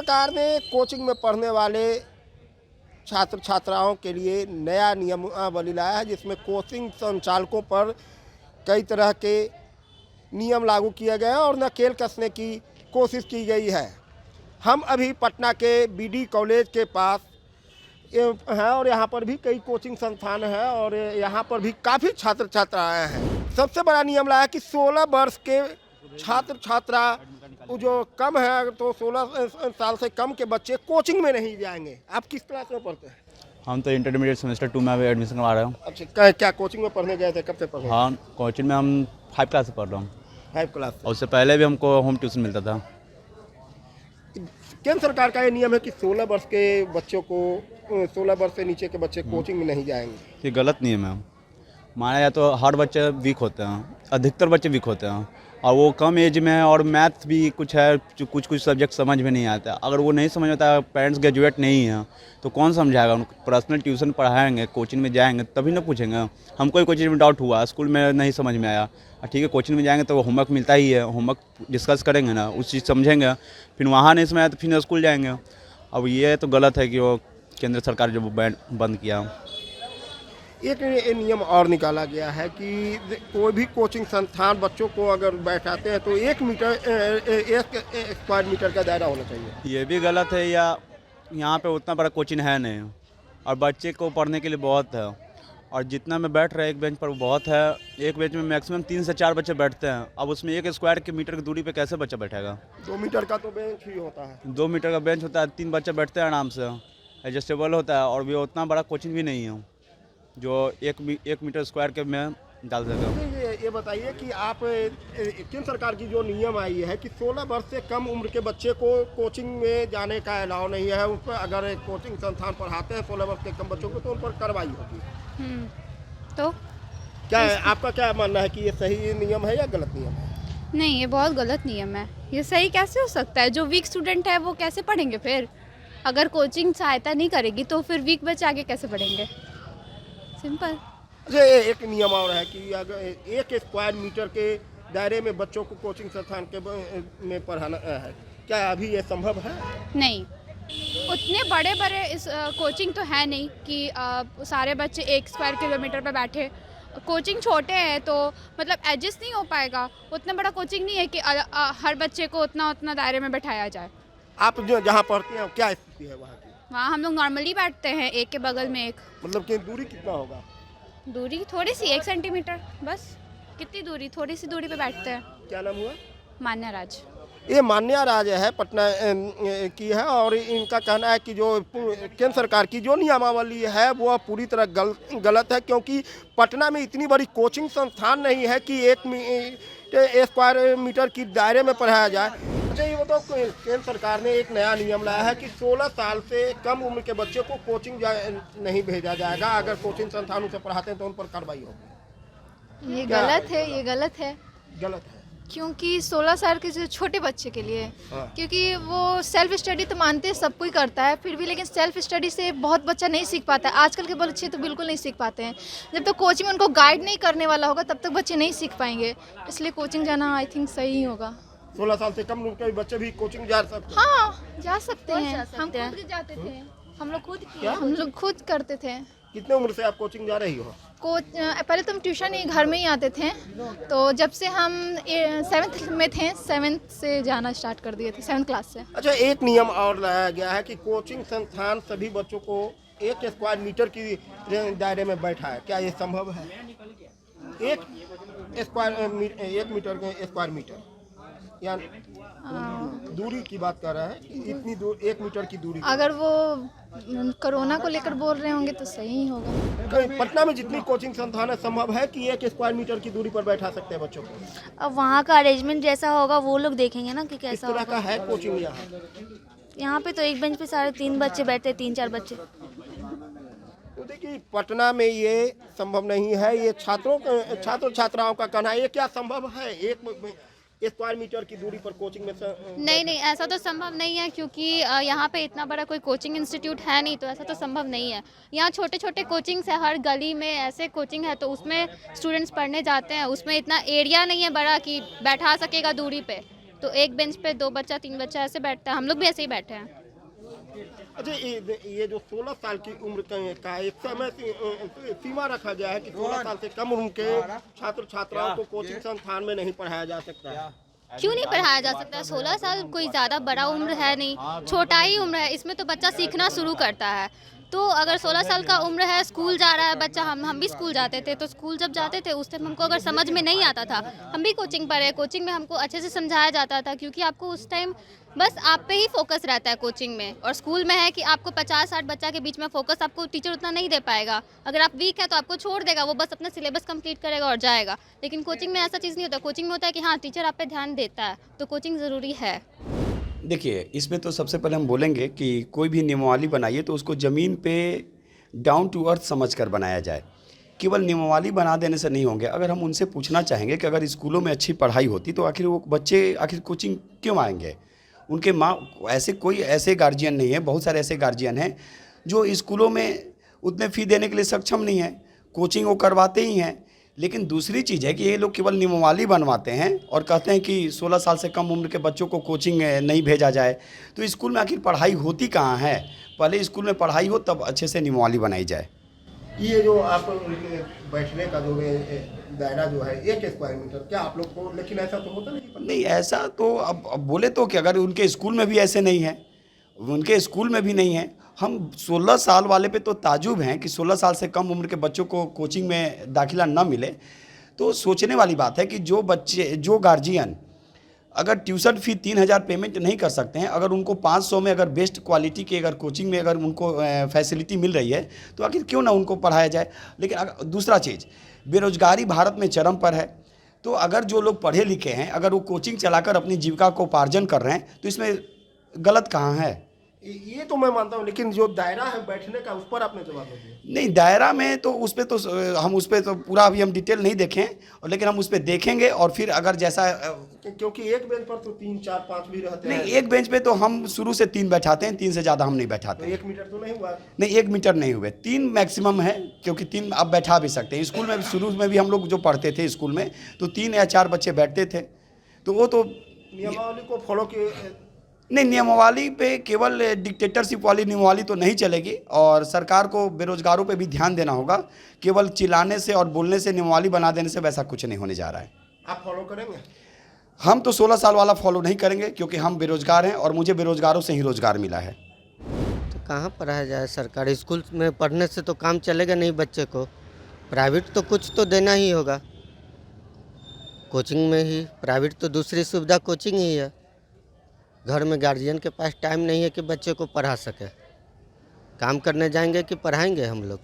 सरकार ने कोचिंग में पढ़ने वाले छात्र छात्राओं के लिए नया नियमावली लाया है, जिसमें कोचिंग संचालकों पर कई तरह के नियम लागू किए गए हैं और नकेल कसने की कोशिश की गई है। हम अभी पटना के बीडी कॉलेज के पास हैं और यहाँ पर भी कई कोचिंग संस्थान हैं और यहाँ पर भी काफ़ी छात्र छात्राएँ हैं। सबसे बड़ा नियम लाया कि 16 वर्ष के छात्र छात्रा जो कम है, तो 16 साल से कम के बच्चे कोचिंग में नहीं जाएंगे। आप किस क्लास में पढ़ते हैं? हम तो इंटरमीडिएट सेमेस्टर 2 में अभी एडमिशन करवा रहे हूँ। अच्छा, क्या कोचिंग में पढ़ने गए थे? कब से पढ़ रहे? हाँ, कोचिंग में हम 5 क्लास से पढ़ रहा हूँ। 5 क्लास। और उससे पहले भी हमको होम ट्यूशन मिलता था। केंद्र सरकार का ये नियम है कि 16 वर्ष के बच्चों को 16 वर्ष से नीचे के बच्चे कोचिंग में नहीं जाएंगे। ये गलत नियम है। माना जाए तो हर बच्चे वीक होते हैं, अधिकतर बच्चे वीक होते हैं और वो कम एज में है और मैथ भी कुछ है, कुछ सब्जेक्ट समझ में नहीं आता। अगर वो नहीं समझ आता, पेरेंट्स ग्रेजुएट नहीं है तो कौन समझाएगा उनको? पर्सनल ट्यूशन पढ़ाएंगे, कोचिंग में जाएंगे तभी ना पूछेंगे। हमको ही कोई चीज़ में डाउट हुआ, स्कूल में नहीं समझ में आया, ठीक है कोचिंग में जाएंगे तो होमवर्क मिलता ही है, होमवर्क डिस्कस करेंगे ना, उस चीज़ समझेंगे। फिर वहाँ नहीं समझ आया तो फिर स्कूल जाएंगे। अब ये तो गलत है कि वो केंद्र सरकार जो बैन बंद किया। एक नियम और निकाला गया है कि कोई भी कोचिंग संस्थान बच्चों को अगर बैठाते हैं तो 1 स्क्वायर मीटर का दायरा होना चाहिए। ये भी गलत है, या यहाँ पे उतना बड़ा कोचिंग है नहीं और बच्चे को पढ़ने के लिए बहुत है और जितना में बैठ रहे एक बेंच पर वो बहुत है। एक बेंच में मैक्सिमम 3 से 4 बच्चे बैठते हैं। अब उसमें 1 स्क्वायर के मीटर की दूरी पे कैसे बच्चा बैठेगा? 2 मीटर का तो बेंच ही होता है। 2 मीटर का बेंच होता है, 3 बच्चे बैठते हैं आराम से, एडजस्टेबल होता है और भी उतना बड़ा कोचिंग भी नहीं है जो 1 मीटर स्क्वायर के में डाल सके। ये बताइए कि आप केंद्र सरकार की जो नियम आई है कि 16 वर्ष से कम उम्र के बच्चे को कोचिंग में जाने का अलाउ नहीं है। उस पर अगर कोचिंग संस्थान पढ़ाते हैं 16 वर्ष के कम बच्चों को तो उन पर कार्रवाई होगी। तो क्या आपका क्या मानना है कि ये सही नियम है या गलत नियम है? नहीं, ये बहुत गलत नियम है। ये सही कैसे हो सकता है? जो वीक स्टूडेंट है वो कैसे पढ़ेंगे फिर? अगर कोचिंग सहायता नहीं करेगी तो फिर वीक बच्चे आगे कैसे पढ़ेंगे? सिंपल। अच्छा, एक नियम और है कि अगर 1 स्क्वायर मीटर के दायरे में बच्चों को कोचिंग संस्थान के में पढ़ाना है, क्या अभी ये संभव है? नहीं, उतने बड़े बड़े इस कोचिंग तो है नहीं कि सारे बच्चे 1 स्क्वायर किलोमीटर पे बैठे। कोचिंग छोटे हैं तो मतलब एडजस्ट नहीं हो पाएगा। उतना बड़ा कोचिंग नहीं है कि हर बच्चे को उतना दायरे में बैठाया जाए। आप जो जहाँ पढ़ते हैं क्या स्थिति है वहाँ की? वहाँ हम लोग नॉर्मली बैठते हैं, एक के बगल में एक। मतलब कि दूरी कितना होगा? दूरी थोड़ी सी 1 सेंटीमीटर बस। कितनी दूरी? थोड़ी सी दूरी पे बैठते हैं। क्या नाम हुआ? मान्या राज। ये मान्या राज है, पटना की है और इनका कहना है कि जो केंद्र सरकार की जो नियमावली है वो पूरी तरह गलत है, क्योंकि पटना में इतनी बड़ी कोचिंग संस्थान नहीं है कि 1 स्क्वायर मीटर की दायरे में पढ़ाया जाए। अच्छा, ये बताओ केंद्र सरकार ने एक नया नियम लाया है कि 16 साल से कम उम्र के बच्चे को कोचिंग नहीं भेजा जाएगा। अगर कोचिंग संस्थान उसे पढ़ाते हैं तो उन पर कार्रवाई होगी। ये गलत है, ये गलत है। गलत है क्योंकि 16 साल के जो छोटे बच्चे के लिए, क्योंकि वो सेल्फ स्टडी तो मानते हैं सब कोई करता है, फिर भी लेकिन सेल्फ स्टडी से बहुत बच्चा नहीं सीख पाता है। आजकल के बच्चे तो बिल्कुल नहीं सीख पाते हैं। जब तक कोचिंग में उनको गाइड नहीं करने वाला होगा तब तक बच्चे नहीं सीख पाएंगे। इसलिए कोचिंग जाना आई थिंक सही ही होगा। 16 साल से कम उम्र के बच्चे भी कोचिंग जा सकते हैं? हाँ, जा सकते हैं। हम खुद जाते थे, हम लोग खुद करते थे। कितने उम्र से आप कोचिंग जा रही हो? पहले तो हम ट्यूशन ही घर में ही आते थे, तो जब से हम 7th में थे 7th से जाना स्टार्ट कर दिए थे, 7th क्लास से। अच्छा, एक नियम और लाया गया है कि कोचिंग संस्थान सभी बच्चों को 1 स्क्वायर मीटर की दायरे में बैठाए। क्या ये संभव है? 1 मीटर के स्क्वायर मीटर या दूरी की बात कर रहा है कि इतनी दूर 1 मीटर की दूरी। अगर वो कोरोना को लेकर बोल रहे होंगे तो सही ही होगा। पटना में जितनी कोचिंग संस्थान है, संभव है कि 1 स्क्वायर मीटर की दूरी पर बैठा सकते हैं बच्चों को? अब वहाँ का अरेंजमेंट जैसा होगा वो लोग देखेंगे ना कि कैसा इस तरह होगा। का है कोचिंग यहाँ पे तो एक बेंच पे सारे 3 बच्चे बैठते, 3-4 बच्चे। तो देखिए, पटना में ये संभव नहीं है। ये छात्र छात्राओं का कहना है। ये क्या संभव है 1 स्क्वायर मीटर की दूरी पर कोचिंग में? नहीं, ऐसा तो संभव नहीं है, क्योंकि यहाँ पे इतना बड़ा कोई कोचिंग इंस्टीट्यूट है नहीं, तो ऐसा तो संभव नहीं है। यहाँ छोटे छोटे कोचिंग्स है, हर गली में ऐसे कोचिंग है, तो उसमें स्टूडेंट्स पढ़ने जाते हैं। उसमें इतना एरिया नहीं है बड़ा कि बैठा सकेगा दूरी पे, तो एक बेंच पे 2 बच्चा 3 बच्चा ऐसे बैठता है, हम लोग भी ऐसे ही बैठे हैं। अच्छा, ये जो 16 साल की उम्र का एक समय सीमा रखा गया है कि 16 साल से कम उम्र के छात्र छात्राओं को कोचिंग संस्थान में नहीं पढ़ाया जा सकता। क्यों नहीं पढ़ाया जा सकता? 16 साल कोई ज़्यादा बड़ा उम्र है नहीं, छोटा ही उम्र है, इसमें तो बच्चा सीखना शुरू करता है। तो अगर 16 साल का उम्र है, स्कूल जा रहा है बच्चा, हम भी स्कूल जाते थे, तो स्कूल जब जाते थे उस टाइम हमको अगर समझ में नहीं आता था, हम भी कोचिंग पढ़े, कोचिंग में हमको अच्छे से समझाया जाता था, क्योंकि आपको उस टाइम बस आप पे ही फोकस रहता है कोचिंग में। और स्कूल में है कि आपको 50-60 बच्चा के बीच में फोकस आपको टीचर उतना नहीं दे पाएगा। अगर आप वीक है तो आपको छोड़ देगा, वो बस अपना सिलेबस कंप्लीट करेगा और जाएगा। लेकिन कोचिंग में ऐसा चीज़ नहीं होता। कोचिंग में होता है कि हाँ, टीचर आप पे ध्यान देता है, तो कोचिंग ज़रूरी है। देखिए, इसमें तो सबसे पहले हम बोलेंगे कि कोई भी नियमावली बनाइए तो उसको ज़मीन पे डाउन टू अर्थ समझकर बनाया जाए। केवल नियमावली बना देने से नहीं होंगे। अगर हम उनसे पूछना चाहेंगे कि अगर स्कूलों में अच्छी पढ़ाई होती तो आखिर वो बच्चे आखिर कोचिंग क्यों आएंगे? उनके माँ कोई ऐसे गार्जियन नहीं है, बहुत सारे ऐसे गार्जियन हैं जो स्कूलों में उतने फ़ी देने के लिए सक्षम नहीं है, कोचिंग वो करवाते ही हैं। लेकिन दूसरी चीज़ है कि ये लोग केवल नियमावली बनवाते हैं और कहते हैं कि 16 साल से कम उम्र के बच्चों को कोचिंग नहीं भेजा जाए। तो स्कूल में आखिर पढ़ाई होती कहाँ है? पहले स्कूल में पढ़ाई हो तब अच्छे से नियमावली बनाई जाए। ये जो आप बैठने का जो दायरा जो है 1 स्क्वायर मीटर, क्या आप लोग को, लेकिन ऐसा तो होता नहीं ऐसा तो अब बोले तो कि अगर उनके स्कूल में भी ऐसे नहीं है, उनके स्कूल में भी नहीं है। हम 16 साल वाले पे तो ताजुब हैं कि 16 साल से कम उम्र के बच्चों को कोचिंग में दाखिला न मिले। तो सोचने वाली बात है कि जो गार्जियन अगर ट्यूशन फ़ी 3000 पेमेंट नहीं कर सकते हैं, अगर उनको 500 में अगर बेस्ट क्वालिटी के अगर कोचिंग में अगर उनको फैसिलिटी मिल रही है तो आखिर क्यों ना उनको पढ़ाया जाए। लेकिन अगर दूसरा चीज़, बेरोजगारी भारत में चरम पर है। तो अगर जो लोग पढ़े लिखे हैं, अगर वो कोचिंग चलाकर अपनी जीविका को उपार्जन कर रहे हैं तो इसमें गलत कहाँ है? ये तो मैं मानता हूँ, लेकिन जो दायरा है बैठने का, उस पर आपने जवाब दिया। नहीं, दायरा में तो उस पर तो हम उस पर तो पूरा अभी हम डिटेल नहीं देखें, और लेकिन हम उस पर देखेंगे और फिर अगर जैसा, क्योंकि एक बेंच पर तो 3, 4, 5 भी रहते हैं। नहीं, एक बेंच पे तो हम शुरू से 3 बैठाते हैं, 3 से ज़्यादा हम नहीं बैठाते। 1 मीटर तो नहीं हुआ? नहीं, 1 मीटर नहीं हुए, 3 मैक्सिमम है, क्योंकि 3 आप बैठा भी सकते हैं। स्कूल में शुरू में भी हम लोग जो पढ़ते थे स्कूल में तो 3 या 4 बच्चे बैठते थे। तो वो तो नियमावली को फॉलो किए नहीं, नियमावली पे केवल डिक्टेटरशिप वाली नियमावली तो नहीं चलेगी, और सरकार को बेरोजगारों पे भी ध्यान देना होगा। केवल चिल्लाने से और बोलने से, नियमावली बना देने से वैसा कुछ नहीं होने जा रहा है। आप फॉलो करेंगे? हम तो 16 साल वाला फॉलो नहीं करेंगे, क्योंकि हम बेरोजगार हैं और मुझे बेरोजगारों से ही रोजगार मिला है। तो कहाँ पढ़ाया जाए? सरकारी स्कूल में पढ़ने से तो काम चलेगा नहीं बच्चे को। प्राइवेट तो कुछ तो देना ही होगा, कोचिंग में ही। प्राइवेट तो दूसरी सुविधा कोचिंग ही है। घर में गार्जियन के पास टाइम नहीं है कि बच्चे को पढ़ा सके। काम करने जाएंगे कि पढ़ाएंगे हम लोग?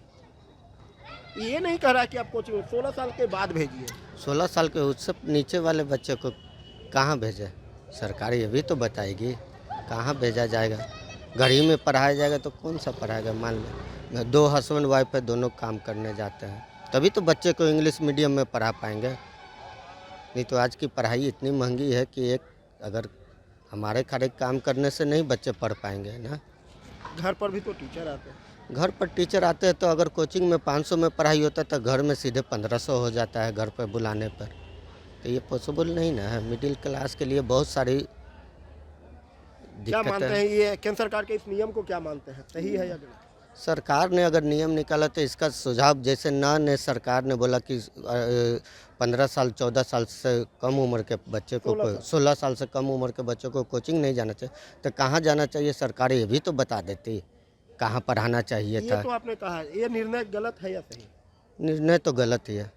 ये नहीं कह रहा कि आप कोचिंग 16 साल के बाद भेजिए। 16 साल के उससे नीचे वाले बच्चे को कहाँ भेजे? सरकार ये भी तो बताएगी कहाँ भेजा जाएगा। घर ही में पढ़ाया जाएगा तो कौन सा पढ़ाएगा? मान लो 2 हस्बैंड वाइफ है, दोनों काम करने जाते हैं, तभी तो बच्चे को इंग्लिश मीडियम में पढ़ा पाएंगे। नहीं तो आज की पढ़ाई इतनी महंगी है कि एक अगर हमारे खाली काम करने से नहीं बच्चे पढ़ पाएंगे ना। घर पर भी तो टीचर आते हैं। घर पर टीचर आते हैं तो अगर कोचिंग में 500 में पढ़ाई होता तो घर में सीधे 1500 हो जाता है घर पर बुलाने पर। तो ये पॉसिबल नहीं ना है। मिडिल क्लास के लिए बहुत सारी क्या मानते दिक्कतें। हैं ये केंद्र सरकार के इस नियम को, क्या मानते हैं, सही है या गलत? सरकार ने अगर नियम निकाला तो इसका सुझाव, जैसे ने सरकार ने बोला कि 15 साल 14 साल से कम उम्र के बच्चे को 16 साल से कम उम्र के बच्चों को कोचिंग नहीं जाना चाहिए, तो कहाँ जाना चाहिए? सरकार ये भी तो बता देती कहाँ पढ़ाना चाहिए था। ये तो आपने कहा, ये निर्णय गलत है या सही? निर्णय तो गलत ही है।